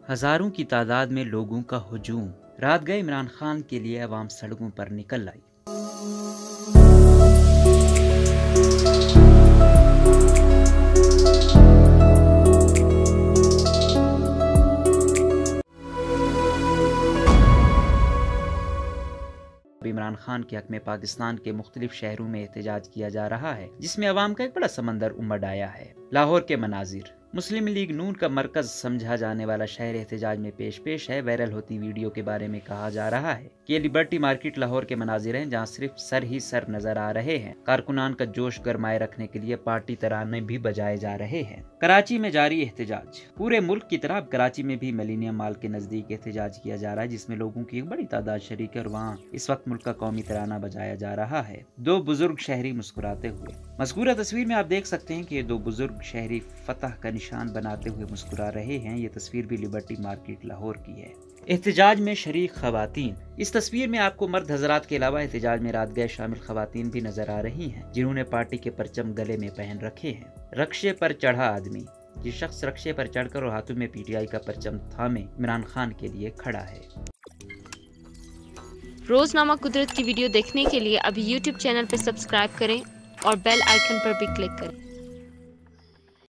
हजारों की तादाद में लोगों का हुजूम। रात गए इमरान खान के लिए अवाम सड़कों पर निकल आई। इमरान खान के हक में पाकिस्तान के मुख्तलिफ शहरों में एहतजाज किया जा रहा है, जिसमें अवाम का एक बड़ा समंदर उमड़ आया है। लाहौर के मनाजिर। मुस्लिम लीग नून का मरकज समझा जाने वाला शहर एहतजाज में पेश है। वायरल होती वीडियो के बारे में कहा जा रहा है कि ये लिबर्टी मार्केट लाहौर के मनाजिर हैं, जहां सिर्फ सर ही सर नजर आ रहे हैं। कारकुनान का जोश गरमाए रखने के लिए पार्टी तराने भी बजाए जा रहे हैं। कराची में जारी एहतजाज। पूरे मुल्क की तरह कराची में भी मिलेनियम मॉल के नजदीक एहतजाज किया जा रहा है, जिसमें लोगों की एक बड़ी तादाद शरीक है और वहाँ इस वक्त मुल्क का कौमी तराना बजाया जा रहा है। दो बुजुर्ग शहरी मुस्कुराते हुए। मज़कूरा तस्वीर में आप देख सकते हैं कि ये दो बुजुर्ग शहरी फतह का निशान बनाते हुए मुस्कुरा रहे हैं। ये तस्वीर भी लिबर्टी मार्केट लाहौर की है। एहतजाज में शरीक खवातीन। इस तस्वीर में आपको मर्द हजरात के अलावा एहतजाज में रात गए शामिल खवातीन भी नजर आ रही हैं, जिन्होंने पार्टी के परचम गले में पहन रखे हैं। रक्शे पर चढ़ा आदमी। जिस शख्स रक्शे पर चढ़कर और हाथों में पीटीआई का परचम थामे इमरान खान के लिए खड़ा है। रोजनामा कुदरत की वीडियो देखने के लिए अभी YouTube चैनल पर सब्सक्राइब करें और बेल आइकन पर भी क्लिक करें।